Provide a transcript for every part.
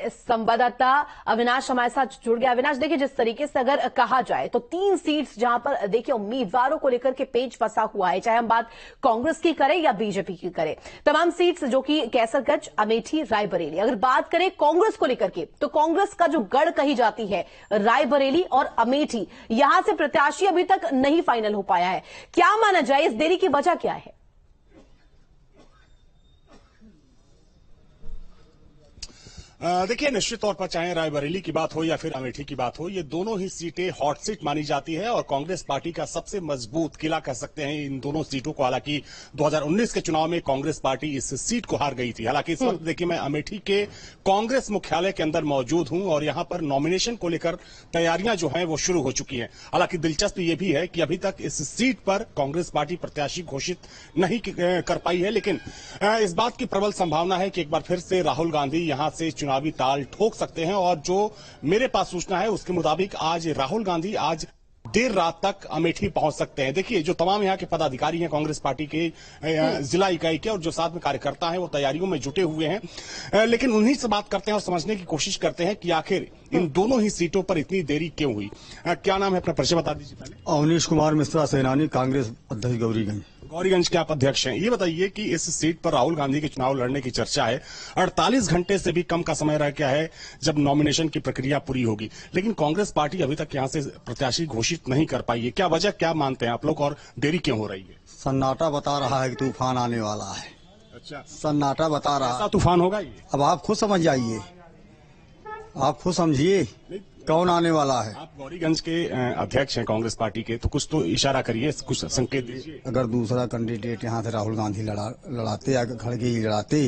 हमारे संवाददाता अविनाश हमारे साथ जुड़ गया। अविनाश, देखिए जिस तरीके से अगर कहा जाए तो 3 सीट्स जहां पर देखिए उम्मीदवारों को लेकर के पेच फंसा हुआ है, चाहे हम बात कांग्रेस की करें या बीजेपी की करें, तमाम सीट्स जो कि कैसरगंज, अमेठी, रायबरेली। अगर बात करें कांग्रेस को लेकर के तो कांग्रेस का जो गढ़ कही जाती है रायबरेली और अमेठी, यहां से प्रत्याशी अभी तक नहीं फाइनल हो पाया है। क्या माना जाए, इस देरी की वजह क्या है? देखिए, निश्चित तौर पर चाहे रायबरेली की बात हो या फिर अमेठी की बात हो, ये दोनों ही सीटें हॉट सीट मानी जाती है और कांग्रेस पार्टी का सबसे मजबूत किला कह सकते हैं इन दोनों सीटों को। हालांकि 2019 के चुनाव में कांग्रेस पार्टी इस सीट को हार गई थी। हालांकि इस वक्त देखिए मैं अमेठी के कांग्रेस मुख्यालय के अंदर मौजूद हूं और यहां पर नॉमिनेशन को लेकर तैयारियां जो हैं वो शुरू हो चुकी हैं। हालांकि दिलचस्प ये भी है कि अभी तक इस सीट पर कांग्रेस पार्टी प्रत्याशी घोषित नहीं कर पाई है, लेकिन इस बात की प्रबल संभावना है कि एक बार फिर से राहुल गांधी यहां से चुनावी ताल ठोक सकते हैं। और जो मेरे पास सूचना है उसके मुताबिक आज राहुल गांधी आज देर रात तक अमेठी पहुंच सकते हैं। देखिए, जो तमाम यहाँ के पदाधिकारी हैं कांग्रेस पार्टी के जिला इकाई के और जो साथ में कार्यकर्ता हैं वो तैयारियों में जुटे हुए हैं, लेकिन उन्हीं से बात करते हैं और समझने की कोशिश करते हैं कि आखिर इन दोनों ही सीटों पर इतनी देरी क्यों हुई। क्या नाम है अपना, परिचय बता दीजिए पहले। अवनीश कुमार मिश्रा, सेनानी, कांग्रेस अध्यक्ष, गौरीगंज के आप अध्यक्ष हैं। ये बताइए कि इस सीट पर राहुल गांधी के चुनाव लड़ने की चर्चा है, 48 घंटे से भी कम का समय रह गया है जब नॉमिनेशन की प्रक्रिया पूरी होगी, लेकिन कांग्रेस पार्टी अभी तक यहां से प्रत्याशी घोषित नहीं कर पाई है। क्या वजह, क्या मानते हैं आप लोग और देरी क्यों हो रही है? सन्नाटा बता रहा है कि तूफान आने वाला है। अच्छा, सन्नाटा बता रहा है। तूफान होगा ये? अब आप खुद समझ जाइए, आप खुद समझिए कौन आने वाला है। आप गौरीगंज के अध्यक्ष हैं कांग्रेस पार्टी के, तो कुछ तो इशारा करिए, कुछ संकेत दीजिए। अगर दूसरा कैंडिडेट यहाँ से राहुल गांधी लड़ाते या खड़गे ही लड़ाते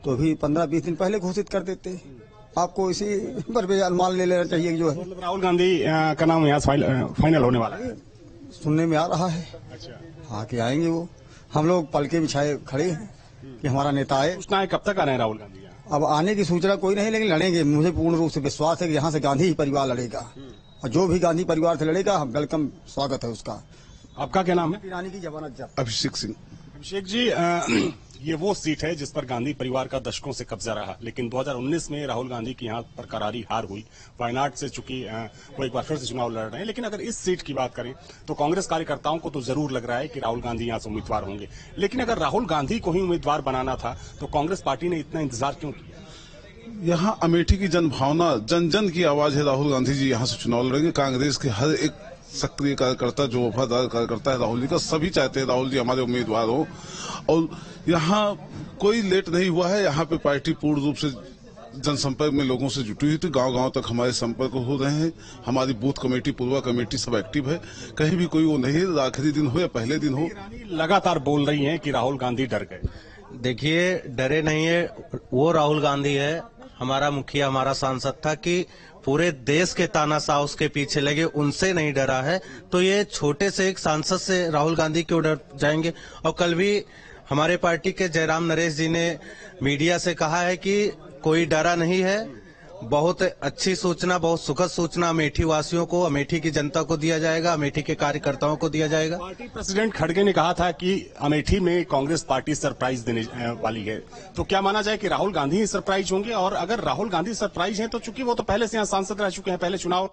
तो भी 15-20 दिन पहले घोषित कर देते। आपको इसी पर भी अनुमान ले लेना चाहिए जो है। मतलब राहुल गांधी का नाम यहाँ फाइनल होने वाला है, सुनने में आ रहा है। अच्छा, हाँ कि आएंगे वो। हम लोग पल के बिछाए खड़े हैं कि हमारा नेता आए। सूचना है कब तक आ रहे हैं राहुल गांधी? अब आने की सूचना कोई नहीं, लेकिन लड़ेंगे। मुझे पूर्ण रूप से विश्वास है कि यहाँ से गांधी ही परिवार लड़ेगा और जो भी गांधी परिवार से लड़ेगा हम वेलकम, स्वागत है उसका। आपका क्या नाम है? ईरानी की जमानत। अभिषेक सिंह। अभिषेक जी, ये वो सीट है जिस पर गांधी परिवार का दशकों से कब्जा रहा, लेकिन 2019 में राहुल गांधी की यहाँ पर करारी हार हुई। वायनाड से चूंकि वो एक बार फिर से चुनाव लड़ रहे हैं, लेकिन अगर इस सीट की बात करें तो कांग्रेस कार्यकर्ताओं को तो जरूर लग रहा है कि राहुल गांधी यहाँ से उम्मीदवार होंगे, लेकिन अगर राहुल गांधी को ही उम्मीदवार बनाना था तो कांग्रेस पार्टी ने इतना इंतजार क्यों किया? यहाँ अमेठी की जनभावना, जन जन की आवाज है। राहुल गांधी जी यहाँ से चुनाव लड़ेंगे। कांग्रेस के हर एक सक्रिय कार्यकर्ता, जो वफादार कार्यकर्ता है राहुल जी का, सभी चाहते हैं राहुल जी हमारे उम्मीदवार हो। और यहाँ कोई लेट नहीं हुआ है। यहाँ पे पार्टी पूर्ण रूप से जनसंपर्क में लोगों से जुटी हुई थी। गांव-गांव तक हमारे संपर्क हो रहे हैं। हमारी बूथ कमेटी, पूर्वा कमेटी सब एक्टिव है। कहीं भी कोई वो नहीं, आखिरी दिन हो या पहले दिन हो। लगातार बोल रही हैं कि राहुल गांधी डर गए। देखिए, डरे नहीं है, वो राहुल गांधी है, हमारा मुखिया, हमारा सांसद था कि पूरे देश के तानाशाह उसके पीछे लगे, उनसे नहीं डरा है। तो ये छोटे से एक सांसद से राहुल गांधी क्यों डर जाएंगे? और कल भी हमारे पार्टी के जयराम नरेश जी ने मीडिया से कहा है कि कोई डरा नहीं है। बहुत अच्छी सूचना, बहुत सुखद सूचना अमेठी वासियों को, अमेठी की जनता को दिया जाएगा, अमेठी के कार्यकर्ताओं को दिया जाएगा। पार्टी प्रेसिडेंट खड़गे ने कहा था कि अमेठी में कांग्रेस पार्टी सरप्राइज देने वाली है, तो क्या माना जाए कि राहुल गांधी ही सरप्राइज होंगे? और अगर राहुल गांधी सरप्राइज हैं तो चूंकि वो तो पहले से यहाँ सांसद रह चुके हैं, पहले चुनाव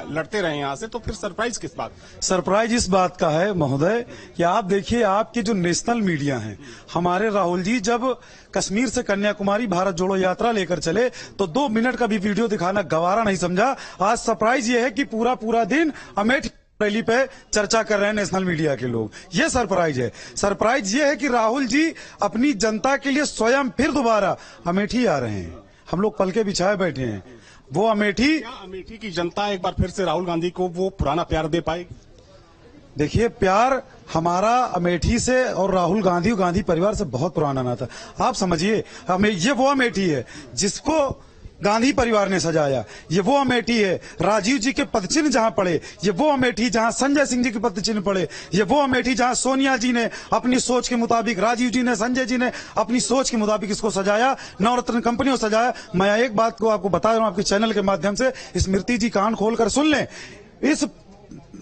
लड़ते रहे यहाँ से, तो फिर सरप्राइज किस बात? सरप्राइज इस बात का है महोदय कि आप देखिए, आपके जो नेशनल मीडिया हैं, हमारे राहुल जी जब कश्मीर से कन्याकुमारी भारत जोड़ो यात्रा लेकर चले तो 2 मिनट का भी वीडियो दिखाना गवारा नहीं समझा। आज सरप्राइज ये है कि पूरा दिन अमेठी रैली पे चर्चा कर रहे हैं नेशनल मीडिया के लोग। ये सरप्राइज है। सरप्राइज ये है कि राहुल जी अपनी जनता के लिए स्वयं फिर दोबारा अमेठी आ रहे हैं। हम लोग पल के बिछाए बैठे हैं। वो अमेठी की जनता एक बार फिर से राहुल गांधी को वो पुराना प्यार दे पाएगी? देखिए, प्यार हमारा अमेठी से और राहुल गांधी और गांधी परिवार से बहुत पुराना नाता। आप समझिए, हमें ये वो अमेठी है जिसको गांधी परिवार ने सजाया। ये वो अमेठी है राजीव जी के पदचिन्ह जहां पड़े, ये वो अमेठी जहां संजय सिंह जी के पदचिन्ह पड़े, ये वो अमेठी जहां सोनिया जी ने अपनी सोच के मुताबिक, राजीव जी ने, संजय जी ने अपनी सोच के मुताबिक इसको सजाया, नवरत्न कंपनी को सजाया। मैं एक बात को आपको बता रहा हूं आपके चैनल के माध्यम से, स्मृति जी कान खोलकर सुन लें। इस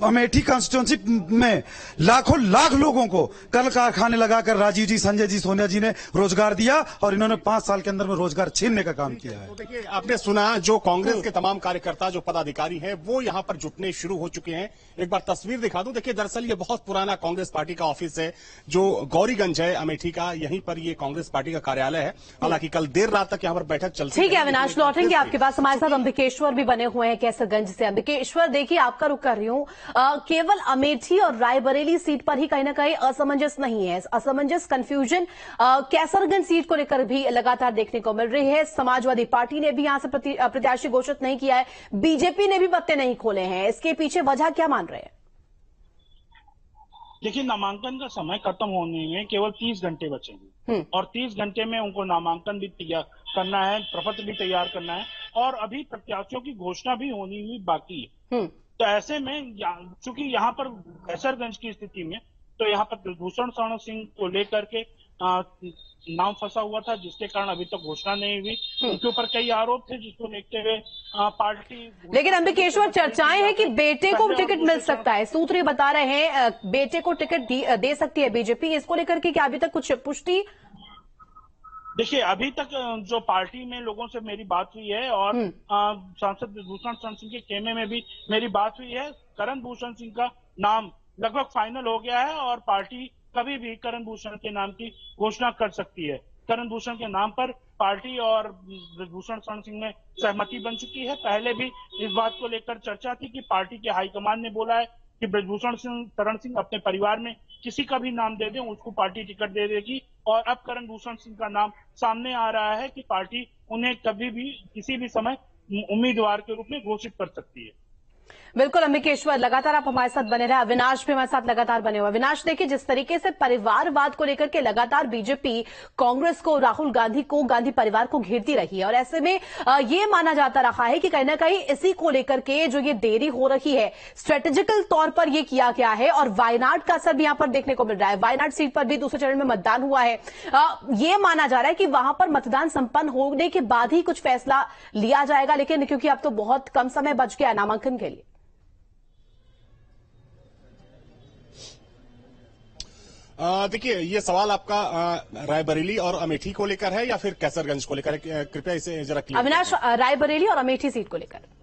अमेठी कॉन्स्टिट्यूंसी में लाखों लाख लोगों को कल कारखाने लगाकर राजीव जी, संजय जी, सोनिया जी ने रोजगार दिया और इन्होंने 5 साल के अंदर में रोजगार छीनने का काम किया है। तो देखिए, आपने सुना जो कांग्रेस के तमाम कार्यकर्ता, जो पदाधिकारी हैं, वो यहां पर जुटने शुरू हो चुके हैं। एक बार तस्वीर दिखा दूं। देखिए, दरअसल ये बहुत पुराना कांग्रेस पार्टी का ऑफिस है जो गौरीगंज है अमेठी का। यहीं पर ये कांग्रेस पार्टी का कार्यालय है। हालांकि कल देर रात तक यहां पर बैठक चलती ठीक है अविनाश, लौटेंगे आपके पास। हमारे साथ अंबिकेश्वर भी बने हुए हैं कैसरगंज से। अंबिकेश्वर, देखिए आपका रुख कर रही हूं, केवल अमेठी और रायबरेली सीट पर ही कहीं ना कहीं असमंजस नहीं है। असमंजस, कंफ्यूजन कैसरगंज सीट को लेकर भी लगातार देखने को मिल रही है। समाजवादी पार्टी ने भी यहां से प्रत्याशी घोषित नहीं किया है, बीजेपी ने भी पत्ते नहीं खोले हैं। इसके पीछे वजह क्या मान रहे हैं? देखिए, नामांकन का समय खत्म होने में केवल 30 घंटे बचेंगे और 30 घंटे में उनको नामांकन भी तैयार करना है, प्रपत्र भी तैयार करना है और अभी प्रत्याशियों की घोषणा भी होनी हुई बाकी है। तो ऐसे में चूंकि यहाँ पर कैसरगंज की स्थिति में तो यहाँ पर ब्रजभूषण शरण सिंह को लेकर के नाम फंसा हुआ था, जिसके कारण अभी तक घोषणा नहीं हुई। उनके ऊपर कई आरोप थे, जिसको देखते हुए पार्टी। लेकिन अंबिकेश्वर, चर्चाएं हैं कि बेटे को टिकट मिल सकता है। सूत्र ये बता रहे हैं बेटे को टिकट दे सकती है बीजेपी। इसको लेकर के क्या अभी तक कुछ पुष्टि? देखिए, अभी तक जो पार्टी में लोगों से मेरी बात हुई है और सांसद ब्रजभूषण शरण सिंह के खेमे में भी मेरी बात हुई है, करण भूषण सिंह का नाम लगभग फाइनल हो गया है और पार्टी कभी भी करण भूषण के नाम की घोषणा कर सकती है। करण भूषण के नाम पर पार्टी और ब्रजभूषण शरण सिंह में सहमति बन चुकी है। पहले भी इस बात को लेकर चर्चा थी कि पार्टी के हाईकमान ने बोला है कि ब्रजभूषण शरण सिंह अपने परिवार में किसी का भी नाम दे दें, उसको पार्टी टिकट दे देगी। और अब करण भूषण सिंह का नाम सामने आ रहा है कि पार्टी उन्हें कभी भी किसी भी समय उम्मीदवार के रूप में घोषित कर सकती है। बिल्कुल अंबिकेश्वर, लगातार आप हमारे साथ बने रहे। अविनाश भी हमारे साथ लगातार बने हुए। अविनाश, देखिए जिस तरीके से परिवारवाद को लेकर के लगातार बीजेपी कांग्रेस को, राहुल गांधी को, गांधी परिवार को घेरती रही है और ऐसे में ये माना जाता रहा है कि कहीं ना कहीं इसी को लेकर के जो ये देरी हो रही है, स्ट्रेटेजिकल तौर पर ये किया गया है और वायनाड का असर भी यहां पर देखने को मिल रहा है। वायनाड सीट पर भी दूसरे चरण में मतदान हुआ है। ये माना जा रहा है कि वहां पर मतदान संपन्न होने के बाद ही कुछ फैसला लिया जाएगा, लेकिन क्योंकि अब तो बहुत कम समय बच गया नामांकन के लिए। देखिए, ये सवाल आपका रायबरेली और अमेठी को लेकर है या फिर कैसरगंज को लेकर है? कृपया इसे जरा क्लियर अविनाश, रायबरेली और अमेठी सीट को लेकर।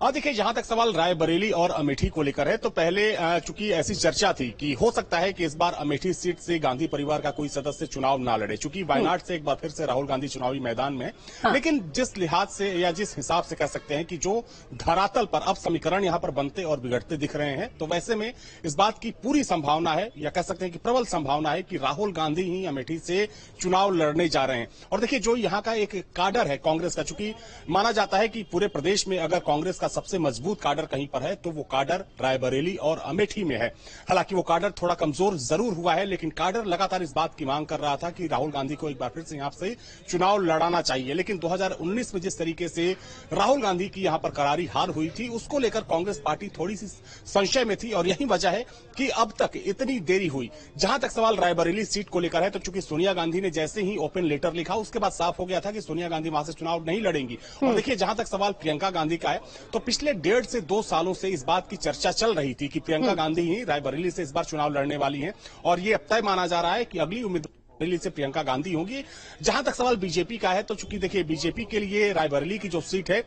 देखिए, जहां तक सवाल रायबरेली और अमेठी को लेकर है तो पहले चूंकि ऐसी चर्चा थी कि हो सकता है कि इस बार अमेठी सीट से गांधी परिवार का कोई सदस्य चुनाव ना लड़े, चूंकि वायनाड से एक बार फिर से राहुल गांधी चुनावी मैदान में। लेकिन जिस लिहाज से या जिस हिसाब से कह सकते हैं कि जो धरातल पर अब समीकरण यहां पर बनते और बिगड़ते दिख रहे हैं, तो वैसे में इस बात की पूरी संभावना है या कह सकते हैं कि प्रबल संभावना है कि राहुल गांधी ही अमेठी से चुनाव लड़ने जा रहे हैं। और देखिए, जो यहाँ का एक काडर है कांग्रेस का, चूंकि माना जाता है कि पूरे प्रदेश में अगर कांग्रेस का सबसे मजबूत काडर कहीं पर है तो वो काडर रायबरेली और अमेठी में है। हालांकि वो काडर थोड़ा कमजोर जरूर हुआ है, लेकिन काडर लगातार इस बात की मांग कर रहा था कि राहुल गांधी को एक बार फिर से यहां से चुनाव लड़ाना चाहिए। लेकिन 2019 में जिस तरीके से राहुल गांधी की यहां पर करारी हार हुई थी, उसको लेकर कांग्रेस पार्टी थोड़ी सी संशय में थी और यही वजह है कि अब तक इतनी देरी हुई। जहां तक सवाल रायबरेली सीट को लेकर है तो चूंकि सोनिया गांधी ने जैसे ही ओपन लेटर लिखा, उसके बाद साफ हो गया था कि सोनिया गांधी वहां से चुनाव नहीं लड़ेंगी। और देखिए, जहां तक सवाल प्रियंका गांधी का है तो पिछले 1.5 से 2 सालों से इस बात की चर्चा चल रही थी कि प्रियंका गांधी ही रायबरेली से इस बार चुनाव लड़ने वाली हैं और ये अब तय माना जा रहा है कि अगली उम्मीदवार रायबरेली से प्रियंका गांधी होंगी। जहां तक सवाल बीजेपी का है तो चूंकि देखिए, बीजेपी के लिए रायबरेली की जो सीट है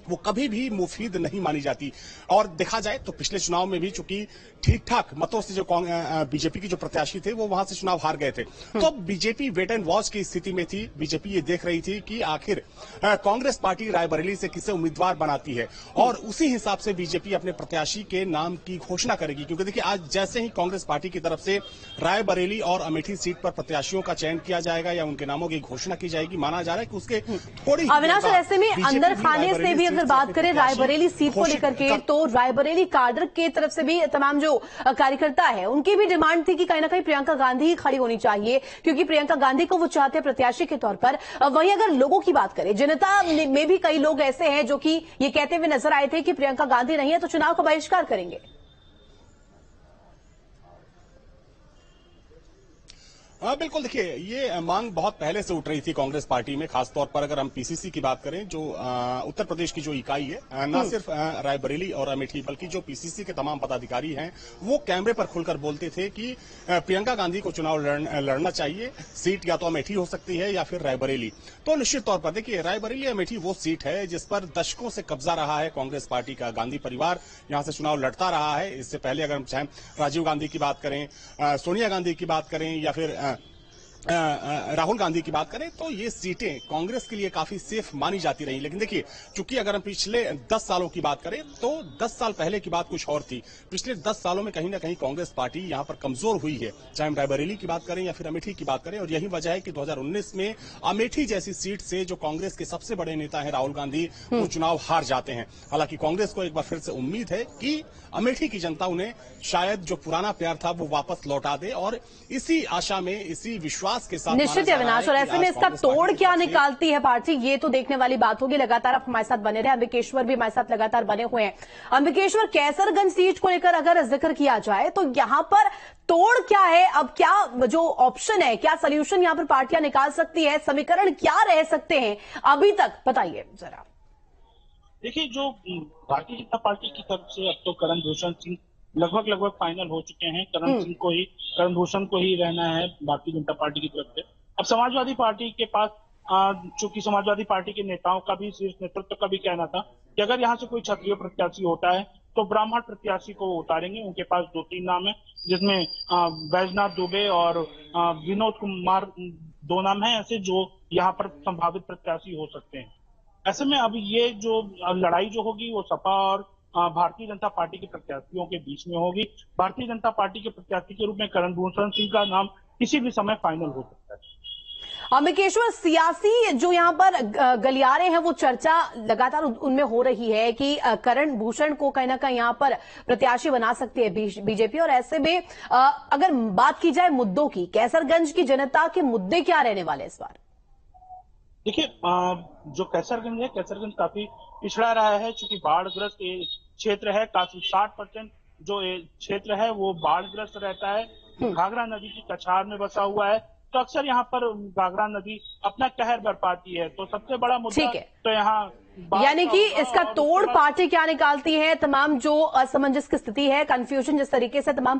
वो कभी भी मुफीद नहीं मानी जाती और देखा जाए तो पिछले चुनाव में भी चूंकि ठीक ठाक मतों से जो बीजेपी की जो प्रत्याशी थे वो वहां से चुनाव हार गए थे। तो बीजेपी वेट एंड वॉच की स्थिति में थी। बीजेपी ये देख रही थी कि आखिर कांग्रेस पार्टी रायबरेली से किसे उम्मीदवार बनाती है और उसी हिसाब से बीजेपी अपने प्रत्याशी के नाम की घोषणा करेगी। क्योंकि देखिए, आज जैसे ही कांग्रेस पार्टी की तरफ से रायबरेली और अमेठी सीट पर प्रत्याशियों का चयन किया जाएगा या उनके नामों की घोषणा की जाएगी, माना जा रहा है कि उसके थोड़ी अविनाश, ऐसे में अंदर खाने से भी अगर बात करें रायबरेली सीट को लेकर के, तो रायबरेली काडर के तरफ से भी तमाम जो कार्यकर्ता है उनकी भी डिमांड थी कि कहीं ना कहीं प्रियंका गांधी ही खड़ी होनी चाहिए, क्योंकि प्रियंका गांधी को वो चाहते हैं प्रत्याशी के तौर पर। वहीं अगर लोगों की बात करें, जनता में भी कई लोग ऐसे हैं जो कि ये कहते हुए नजर आए थे कि प्रियंका गांधी नहीं है तो चुनाव का बहिष्कार करेंगे। बिल्कुल। देखिए, ये मांग बहुत पहले से उठ रही थी कांग्रेस पार्टी में, खासतौर पर अगर हम पीसीसी की बात करें, जो उत्तर प्रदेश की जो इकाई है, न सिर्फ रायबरेली और अमेठी, बल्कि जो पीसीसी के तमाम पदाधिकारी हैं, वो कैमरे पर खुलकर बोलते थे कि प्रियंका गांधी को चुनाव लड़ना चाहिए। सीट या तो अमेठी हो सकती है या फिर रायबरेली। तो निश्चित तौर पर देखिए, रायबरेली अमेठी वो सीट है जिस पर दशकों से कब्जा रहा है कांग्रेस पार्टी का। गांधी परिवार यहां से चुनाव लड़ता रहा है। इससे पहले अगर हम चाहें राजीव गांधी की बात करें, सोनिया गांधी की बात करें या फिर राहुल गांधी की बात करें, तो ये सीटें कांग्रेस के लिए काफी सेफ मानी जाती रही। लेकिन देखिए, चूंकि अगर हम पिछले 10 सालों की बात करें तो 10 साल पहले की बात कुछ और थी। पिछले 10 सालों में कहीं ना कहीं कांग्रेस पार्टी यहां पर कमजोर हुई है, चाहे हम रायबरेली की बात करें या फिर अमेठी की बात करें। और यही वजह है कि 2019 में अमेठी जैसी सीट से जो कांग्रेस के सबसे बड़े नेता है राहुल गांधी, वो चुनाव हार जाते हैं। हालांकि कांग्रेस को एक बार फिर से उम्मीद है कि अमेठी की जनता उन्हें शायद जो पुराना प्यार था वो वापस लौटा दे, और इसी आशा में, इसी विश्वास के साथ निश्चित है अविनाश। और ऐसे में इसका तोड़ क्या निकालती है पार्टी, ये तो देखने वाली बात होगी। लगातार आप हमारे साथ बने रहे, अंबिकेश्वर भी हमारे साथ लगातार बने हुए हैं। अंबिकेश्वर, कैसरगंज सीट को लेकर अगर जिक्र किया जाए तो यहां पर तोड़ क्या है? अब क्या जो ऑप्शन है, क्या सोल्यूशन यहां पर पार्टियां निकाल सकती है, समीकरण क्या रह सकते हैं अभी तक, बताइए जरा। देखिए, जो भारतीय जनता पार्टी की तरफ से अब तो करण भूषण सिंह लगभग फाइनल हो चुके हैं। करण भूषण को ही रहना है भारतीय जनता पार्टी की तरफ से। अब समाजवादी पार्टी के पास, चूंकि समाजवादी पार्टी के नेताओं का भी, शीर्ष नेतृत्व का भी कहना था कि अगर यहाँ से कोई क्षत्रिय प्रत्याशी होता है तो ब्राह्मण प्रत्याशी को उतारेंगे। उनके पास 2-3 नाम है, जिसमें बैजनाथ दुबे और विनोद कुमार 2 नाम है ऐसे, जो यहाँ पर संभावित प्रत्याशी हो सकते हैं। ऐसे में अब ये जो लड़ाई जो होगी वो सपा और भारतीय जनता पार्टी के प्रत्याशियों के बीच में होगी। भारतीय जनता पार्टी के प्रत्याशी के रूप में करण भूषण सिंह का नाम किसी भी समय फाइनल हो सकता है। अंबिकेश्वर, सियासी जो यहां पर गलियारे हैं, वो चर्चा लगातार उनमें हो रही है कि करण भूषण को कहीं ना कहीं यहां पर प्रत्याशी बना सकती है बीजेपी। और ऐसे में अगर बात की जाए मुद्दों की, कैसरगंज की जनता के मुद्दे क्या रहने वाले इस बार? देखिए, जो कैसरगंज है, कैसरगंज काफी पिछड़ा रहा है, चूंकि बाढ़ग्रस्त क्षेत्र है। काफी 60% जो क्षेत्र है वो बाढ़ग्रस्त रहता है। घाघरा नदी की कछार में बसा हुआ है, तो अक्सर यहाँ पर घाघरा नदी अपना कहर बरपाती है। तो सबसे बड़ा मुद्दा तो यहाँ, यानी कि इसका तोड़ पार्टी क्या निकालती है, तमाम जो असमंजस की स्थिति है, कंफ्यूजन जिस तरीके से तमाम